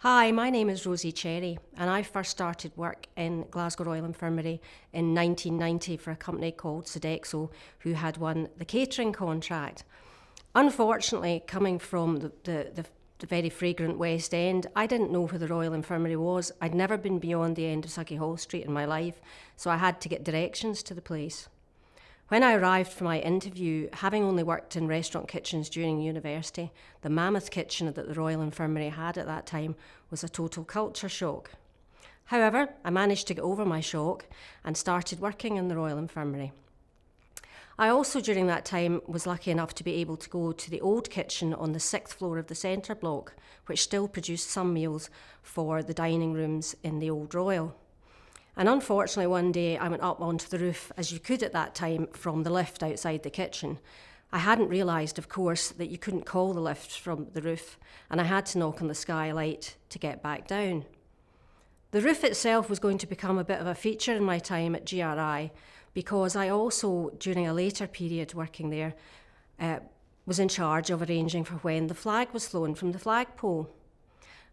Hi, my name is Rosie Cherry, and I first started work in Glasgow Royal Infirmary in 1990 for a company called Sodexo, who had won the catering contract. Unfortunately, coming from the very fragrant West End, I didn't know where the Royal Infirmary was. I'd never been beyond the end of Sauchiehall Street in my life, so I had to get directions to the place. When I arrived for my interview, having only worked in restaurant kitchens during university, the mammoth kitchen that the Royal Infirmary had at that time was a total culture shock. However, I managed to get over my shock and started working in the Royal Infirmary. I also, during that time, was lucky enough to be able to go to the old kitchen on the 6th floor of the centre block, which still produced some meals for the dining rooms in the old Royal. And unfortunately, one day I went up onto the roof, as you could at that time, from the lift outside the kitchen. I hadn't realised, of course, that you couldn't call the lift from the roof, and I had to knock on the skylight to get back down. The roof itself was going to become a bit of a feature in my time at GRI, because I also, during a later period working there, was in charge of arranging for when the flag was flown from the flagpole.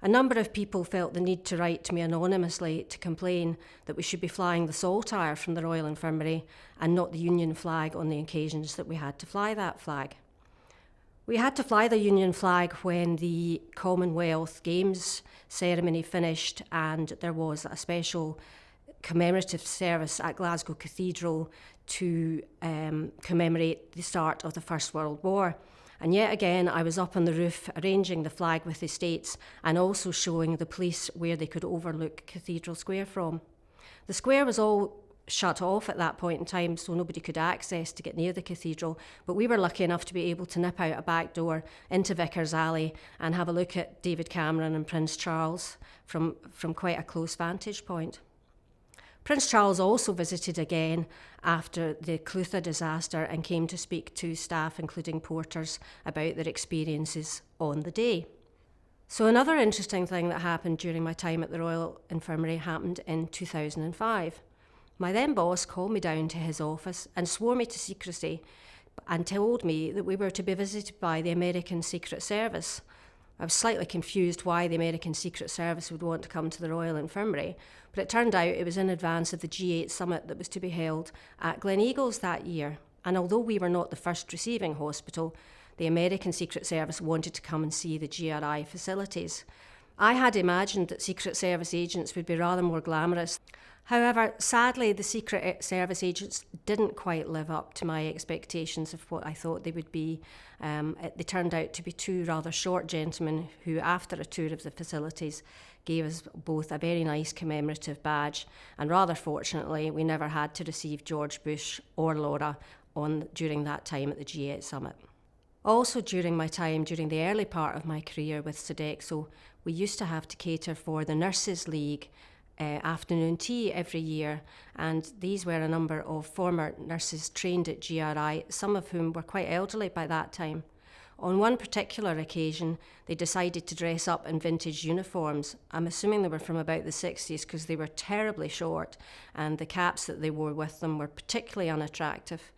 A number of people felt the need to write to me anonymously to complain that we should be flying the saltire from the Royal Infirmary and not the Union flag on the occasions that we had to fly that flag. We had to fly the Union flag when the Commonwealth Games ceremony finished, and there was a special commemorative service at Glasgow Cathedral to commemorate the start of the First World War. And yet again, I was up on the roof arranging the flag with the estates and also showing the police where they could overlook Cathedral Square from. The square was all shut off at that point in time, so nobody could access to get near the cathedral, but we were lucky enough to be able to nip out a back door into Vicar's Alley and have a look at David Cameron and Prince Charles from quite a close vantage point. Prince Charles also visited again after the Clutha disaster and came to speak to staff, including porters, about their experiences on the day. So another interesting thing that happened during my time at the Royal Infirmary happened in 2005. My then boss called me down to his office and swore me to secrecy and told me that we were to be visited by the American Secret Service. I was slightly confused why the American Secret Service would want to come to the Royal Infirmary, but it turned out it was in advance of the G8 summit that was to be held at Gleneagles that year. And although we were not the first receiving hospital, the American Secret Service wanted to come and see the GRI facilities. I had imagined that Secret Service agents would be rather more glamorous. However, sadly, the Secret Service agents didn't quite live up to my expectations of what I thought they would be. They turned out to be two rather short gentlemen who, after a tour of the facilities, gave us both a very nice commemorative badge, and rather fortunately, we never had to receive George Bush or Laura during that time at the G8 summit. Also during my time, during the early part of my career with Sodexo, we used to have to cater for the Nurses League afternoon tea every year, and these were a number of former nurses trained at GRI, some of whom were quite elderly by that time. On one particular occasion, they decided to dress up in vintage uniforms. I'm assuming they were from about the 60s because they were terribly short, and the caps that they wore with them were particularly unattractive.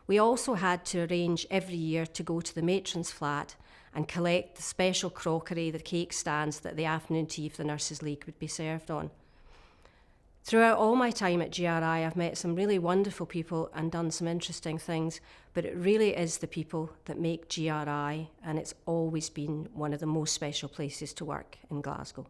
We also had to arrange every year to go to the matron's flat and collect the special crockery, the cake stands that the afternoon tea for the Nurses League would be served on. Throughout all my time at GRI, I've met some really wonderful people and done some interesting things, but it really is the people that make GRI, and it's always been one of the most special places to work in Glasgow.